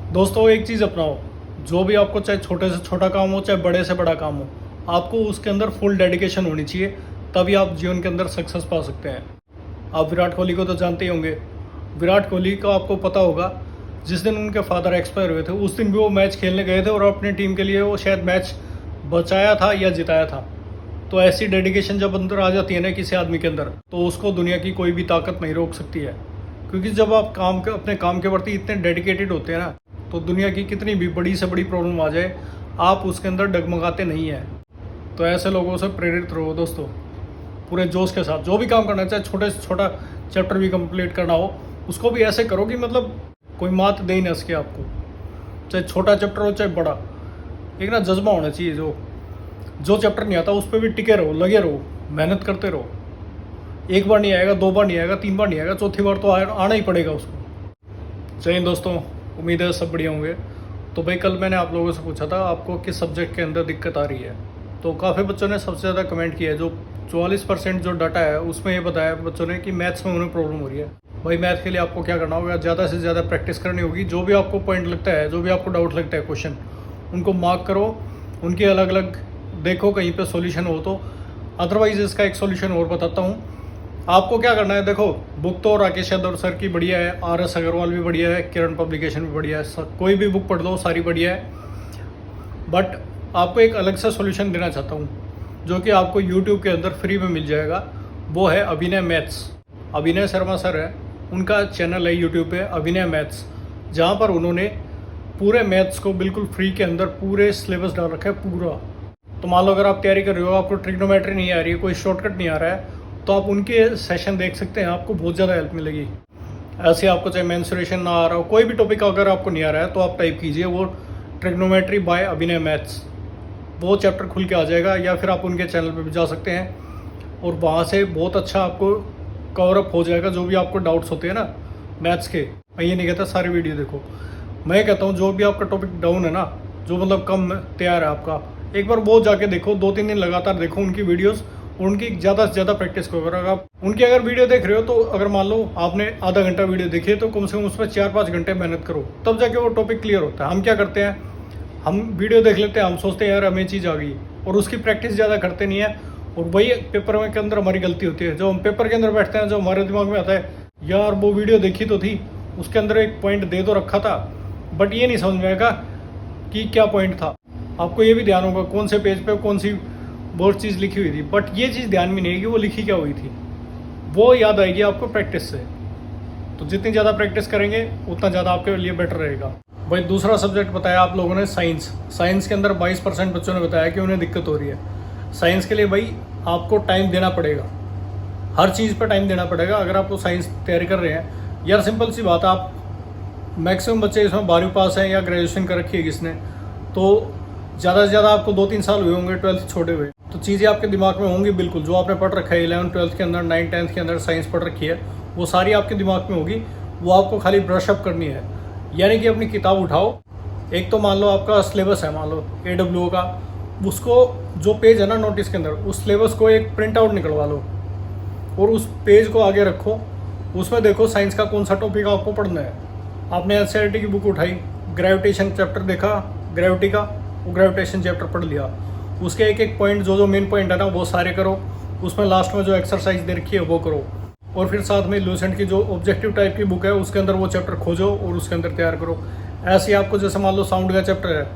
दोस्तों एक चीज़ अपनाओ, जो भी आपको चाहे छोटे से छोटा काम हो चाहे बड़े से बड़ा काम हो, आपको उसके अंदर फुल डेडिकेशन होनी चाहिए, तभी आप जीवन के अंदर सक्सेस पा सकते हैं। आप विराट कोहली को तो जानते ही होंगे। विराट कोहली का आपको पता होगा, जिस दिन उनके फादर एक्सपायर हुए थे उस दिन भी वो मैच खेलने गए थे और अपनी टीम के लिए वो शायद मैच बचाया था या जिताया था। तो ऐसी डेडिकेशन जब अंदर आ जाती है ना किसी आदमी के अंदर, तो उसको दुनिया की कोई भी ताकत नहीं रोक सकती है। क्योंकि जब आप अपने काम के प्रति इतने डेडिकेटेड होते हैं ना, तो दुनिया की कितनी भी बड़ी से बड़ी प्रॉब्लम आ जाए, आप उसके अंदर डगमगाते नहीं हैं। तो ऐसे लोगों से प्रेरित रहो दोस्तों, पूरे जोश के साथ। जो भी काम करना है, चाहे छोटे से छोटा चैप्टर भी कंप्लीट करना हो, उसको भी ऐसे करो कि मतलब कोई मात दे ही ना सके आपको। चाहे छोटा चैप्टर हो चाहे बड़ा, एक ना जज्बा होना चाहिए। जो चैप्टर नहीं आता उस पर भी टिके रहो, लगे रहो, मेहनत करते रहो। एक बार नहीं आएगा, दो बार नहीं आएगा, तीन बार नहीं आएगा, चौथी बार तो आना ही पड़ेगा उसको। जय हिंद दोस्तों, उम्मीद है सब बढ़िया होंगे। तो भाई कल मैंने आप लोगों से पूछा था आपको किस सब्जेक्ट के अंदर दिक्कत आ रही है, तो काफ़ी बच्चों ने सबसे ज़्यादा कमेंट किया है। जो 44% जो डाटा है उसमें ये बताया बच्चों ने कि मैथ्स में उन्हें प्रॉब्लम हो रही है। भाई मैथ के लिए आपको क्या करना होगा, ज़्यादा से ज़्यादा प्रैक्टिस करनी होगी। जो भी आपको पॉइंट लगता है, जो भी आपको डाउट लगता है क्वेश्चन, उनको मार्क करो, उनके अलग अलग देखो कहीं पे सॉल्यूशन हो तो। अदरवाइज इसका एक सॉल्यूशन और बताता हूँ। आपको क्या करना है, देखो बुक तो राकेश यादव सर की बढ़िया है, RS अग्रवाल भी बढ़िया है, किरण पब्लिकेशन भी बढ़िया है, कोई भी बुक पढ़ लो सारी बढ़िया है। बट आपको एक अलग सा सॉल्यूशन देना चाहता हूँ, जो कि आपको यूट्यूब के अंदर फ्री में मिल जाएगा। वो है अभिनय मैथ्स। अभिनय शर्मा सर है, उनका चैनल है यूट्यूब पे अभिनय मैथ्स, जहाँ पर उन्होंने पूरे मैथ्स को बिल्कुल फ्री के अंदर पूरे सिलेबस डाल रखा है पूरा। तो मान लो अगर आप तैयारी कर रहे हो, आपको ट्रिग्नोमेट्री नहीं आ रही है, कोई शॉर्टकट नहीं आ रहा है, तो आप उनके सेशन देख सकते हैं, आपको बहुत ज़्यादा हेल्प मिलेगी। ऐसे आपको चाहे मेंसुरेशन ना आ रहा हो, कोई भी टॉपिक अगर आपको नहीं आ रहा है, तो आप टाइप कीजिए वो ट्रिग्नोमेट्री बाय अभिनय मैथ्स, वो चैप्टर खुल के आ जाएगा। या फिर आप उनके चैनल पे भी जा सकते हैं और वहाँ से बहुत अच्छा आपको कवर अप हो जाएगा जो भी आपको डाउट्स होते हैं ना मैथ्स के। मैं ये नहीं कहता सारी वीडियो देखो, मैं कहता हूँ जो भी आपका टॉपिक डाउन है ना, जो मतलब कम तैयार है आपका, एक बार वो जाके देखो, 2-3 दिन लगातार देखो उनकी वीडियोस, उनकी ज़्यादा से ज़्यादा प्रैक्टिस करो। अगर आप उनकी अगर वीडियो देख रहे हो, तो अगर मान लो आपने आधा घंटा वीडियो देखी है, तो कम से कम उसमें 4-5 घंटे मेहनत करो, तब जाके वो टॉपिक क्लियर होता है। हम क्या करते हैं, हम वीडियो देख लेते हैं, हम सोचते हैं यार हमें चीज़ आ गई, और उसकी प्रैक्टिस ज़्यादा करते नहीं है, और वही पेपर में के अंदर हमारी गलती होती है। जब हम पेपर के अंदर बैठते हैं, जो हमारे दिमाग में आता है यार वो वीडियो देखी तो थी, उसके अंदर एक पॉइंट दे तो रखा था, बट ये नहीं समझ में आएगा कि क्या पॉइंट था। आपको ये भी ध्यान होगा कौन से पेज पे कौन सी बहुत चीज़ लिखी हुई थी, बट ये चीज़ ध्यान में नहीं है कि वो लिखी क्या हुई थी। वो याद आएगी आपको प्रैक्टिस से। तो जितनी ज़्यादा प्रैक्टिस करेंगे उतना ज़्यादा आपके लिए बेटर रहेगा। भाई दूसरा सब्जेक्ट बताया आप लोगों ने साइंस। साइंस के अंदर 22% बच्चों ने बताया कि उन्हें दिक्कत हो रही है। साइंस के लिए भाई आपको टाइम देना पड़ेगा, हर चीज़ पर टाइम देना पड़ेगा अगर आप साइंस तैयारी कर रहे हैं। यार सिंपल सी बात है, आप मैक्सिमम बच्चे इसमें 12वीं पास हैं या ग्रेजुएशन कर रखी है किसने, तो ज़्यादा से ज़्यादा आपको 2-3 साल हुए होंगे 12th छोड़े हुए, तो चीज़ें आपके दिमाग में होंगी बिल्कुल। जो आपने पढ़ रखा है 11th 12th के अंदर, 9th 10th के अंदर साइंस पढ़ रखी है, वो सारी आपके दिमाग में होगी। वो आपको खाली ब्रश अप करनी है। यानी कि अपनी किताब उठाओ, एक तो मान लो आपका सिलेबस है, मान लो AWO का, उसको जो पेज है ना नोटिस के अंदर, उस सिलेबस को एक प्रिंट आउट निकलवा लो और उस पेज को आगे रखो। उसमें देखो साइंस का कौन सा टॉपिक आपको पढ़ना है। आपने NCERT की बुक उठाई, ग्रेविटेशन चैप्टर देखा, ग्रेविटी का, वो ग्रेविटेशन चैप्टर पढ़ लिया, उसके एक एक पॉइंट जो मेन पॉइंट है ना वो सारे करो। उसमें लास्ट में जो एक्सरसाइज दे रखी है वो करो, और फिर साथ में लूसेंट की जो ऑब्जेक्टिव टाइप की बुक है उसके अंदर वो चैप्टर खोजो और उसके अंदर तैयार करो। ऐसे ही आपको जैसे मान लो साउंड का चैप्टर है,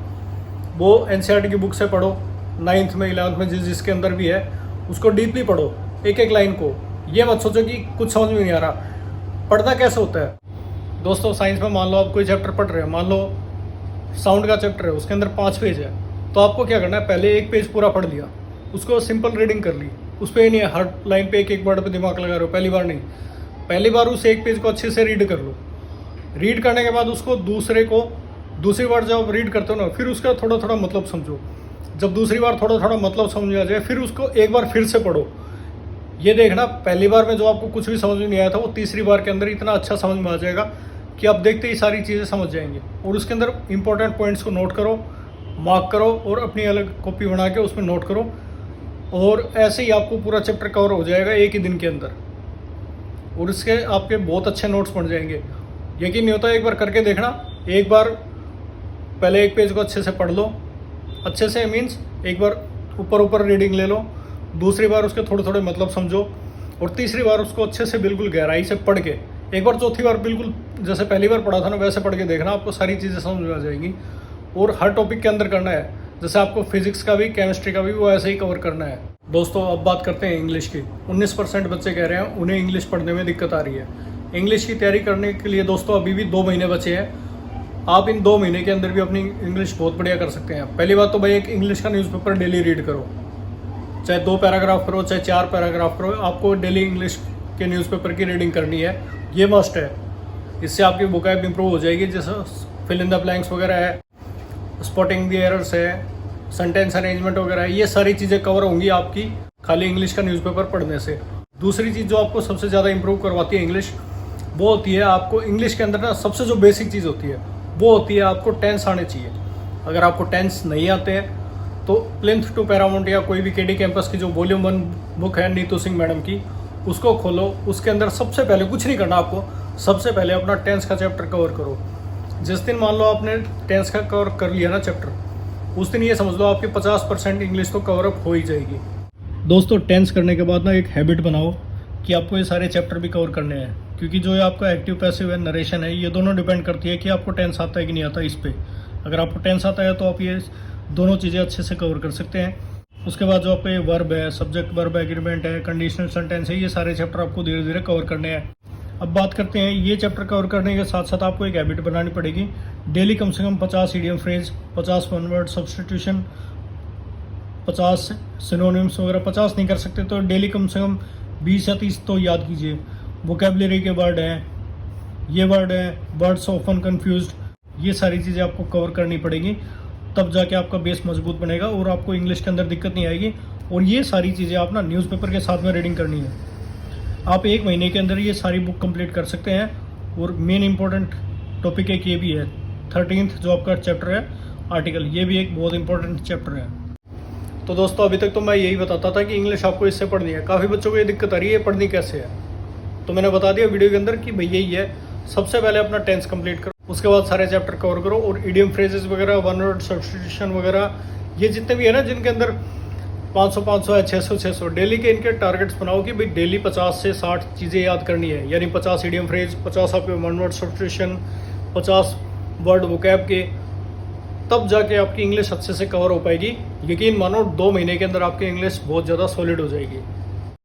वो NCERT की बुक से पढ़ो, 9th में 11th में जिसके अंदर भी है उसको डीपली पढ़ो, एक एक लाइन को। ये मत सोचो कि कुछ समझ में नहीं आ रहा, पढ़ना कैसे होता है। दोस्तों साइंस में मान लो आप कोई चैप्टर पढ़ रहे हैं, मान लो साउंड का चैप्टर है, उसके अंदर 5 पेज है, तो आपको क्या करना है, पहले एक पेज पूरा पढ़ लिया, उसको सिंपल रीडिंग कर ली। उस पर नहीं है हर लाइन पे एक एक वर्ड पे दिमाग लगा रहे हो, पहली बार नहीं, पहली बार उस एक पेज को अच्छे से रीड कर लो। रीड करने के बाद उसको दूसरी बार जब रीड करते हो ना, फिर उसका थोड़ा थोड़ा मतलब समझो। जब दूसरी बार थोड़ा थोड़ा मतलब समझ आ जाए, फिर उसको एक बार फिर से पढ़ो। ये देखना पहली बार में जो आपको कुछ भी समझ में नहीं आया था, वो तीसरी बार के अंदर इतना अच्छा समझ में आ जाएगा कि आप देखते ही सारी चीज़ें समझ जाएंगे। और उसके अंदर इंपॉर्टेंट पॉइंट्स को नोट करो, मार्क करो और अपनी अलग कॉपी बना के उसमें नोट करो, और ऐसे ही आपको पूरा चैप्टर कवर हो जाएगा एक ही दिन के अंदर, और इसके आपके बहुत अच्छे नोट्स बन जाएंगे। यकीन नहीं होता, एक बार करके देखना, एक बार पहले एक पेज को अच्छे से पढ़ लो, अच्छे से मीन्स एक बार ऊपर ऊपर रीडिंग ले लो, दूसरी बार उसके थोड़े थोड़े मतलब समझो, और तीसरी बार उसको अच्छे से बिल्कुल गहराई से पढ़ के एक बार चौथी बार बिल्कुल जैसे पहली बार पढ़ा था ना वैसे पढ़ के देखना, आपको सारी चीज़ें समझ में आ जाएंगी। और हर टॉपिक के अंदर करना है, जैसे आपको फिजिक्स का भी केमिस्ट्री का भी वो ऐसे ही कवर करना है। दोस्तों अब बात करते हैं इंग्लिश की। 19% बच्चे कह रहे हैं उन्हें इंग्लिश पढ़ने में दिक्कत आ रही है। इंग्लिश की तैयारी करने के लिए दोस्तों अभी भी 2 महीने बचे हैं। आप इन 2 महीने के अंदर भी अपनी इंग्लिश बहुत बढ़िया कर सकते हैं। पहली बात तो भाई एक इंग्लिश का न्यूज़पेपर डेली रीड करो, चाहे 2 पैराग्राफ करो चाहे 4 पैराग्राफ करो, आपको डेली इंग्लिश के न्यूज़पेपर की रीडिंग करनी है, ये मस्ट है। इससे आपकी वोकैब इंप्रूव हो जाएगी, जैसे फिल इन द ब्लैंक्स वगैरह है, स्पॉटिंग द एरर्स है, सेंटेंस अरेंजमेंट वगैरह है, ये सारी चीज़ें कवर होंगी आपकी खाली इंग्लिश का न्यूज़पेपर पढ़ने से। दूसरी चीज़ जो आपको सबसे ज़्यादा इंप्रूव करवाती है इंग्लिश, वो होती है आपको इंग्लिश के अंदर ना सबसे जो बेसिक चीज़ होती है वो होती है आपको टेंस आने चाहिए। अगर आपको टेंस नहीं आते हैं तो प्लिंथ टू पैरामाउंट या कोई भी केडी कैंपस की जो वॉल्यूम 1 बुक है नीतू सिंह मैडम की, उसको खोलो। उसके अंदर सबसे पहले कुछ नहीं करना आपको, सबसे पहले अपना टेंस का चैप्टर कवर करो। जिस दिन मान लो आपने टेंस का कवर कर लिया ना चैप्टर, उस दिन ये समझ लो आपकी 50% इंग्लिश तो कवर अप हो ही जाएगी। दोस्तों टेंस करने के बाद ना एक हैबिट बनाओ कि आपको ये सारे चैप्टर भी कवर करने हैं, क्योंकि जो ये आपका एक्टिव पैसिव है नरेशन है, ये दोनों डिपेंड करती है कि आपको टेंस आता है कि नहीं आता इस पे। अगर आपको टेंस आता है तो आप ये दोनों चीज़ें अच्छे से कवर कर सकते हैं। उसके बाद जो आपके वर्ब है, सब्जेक्ट वर्ब एग्रीमेंट है, कंडीशनल सेंटेंस है, ये सारे चैप्टर आपको धीरे धीरे कवर करने हैं। अब बात करते हैं ये चैप्टर कवर करने के साथ साथ आपको एक हैबिट बनानी पड़ेगी। डेली कम से कम 50 idiom phrase, 50 one word substitution, 50 synonyms वगैरह, 50 नहीं कर सकते तो डेली कम से कम 20 या 30 तो याद कीजिए। वोकेबलरी के वर्ड हैं, ये वर्ड है, वर्ड्स ऑफन कंफ्यूज्ड, ये सारी चीज़ें आपको कवर करनी पड़ेगी, तब जाके आपका बेस मजबूत बनेगा और आपको इंग्लिश के अंदर दिक्कत नहीं आएगी। और ये सारी चीज़ें आप ना न्यूज़पेपर के साथ में रीडिंग करनी है। आप 1 महीने के अंदर ये सारी बुक कंप्लीट कर सकते हैं। और मेन इंपॉर्टेंट टॉपिक एक ये भी है, 13th जो आपका चैप्टर है आर्टिकल, ये भी एक बहुत इंपॉर्टेंट चैप्टर है। तो दोस्तों अभी तक तो मैं यही बताता था कि इंग्लिश आपको इससे पढ़नी है। काफ़ी बच्चों को ये दिक्कत आ रही है पढ़नी कैसे है, तो मैंने बता दिया वीडियो के अंदर कि भाई यही है। सबसे पहले अपना टेंस कंप्लीट करो, उसके बाद सारे चैप्टर कवर करो, और इडियम फ्रेजेस वगैरह, वन वर्ड सब्स्टिट्यूशन वगैरह, ये जितने भी है ना जिनके अंदर 500 है, 600 डेली के इनके टारगेट्स बनाओ कि भाई डेली 50 से 60 चीज़ें याद करनी है। यानी 50 इडियम फ्रेज, 50 आपके one word substitution, 50 word vocab के, तब जाके आपकी इंग्लिश अच्छे से कवर हो पाएगी। यकीन मानो 2 महीने के अंदर आपकी इंग्लिश बहुत ज़्यादा सॉलिड हो जाएगी।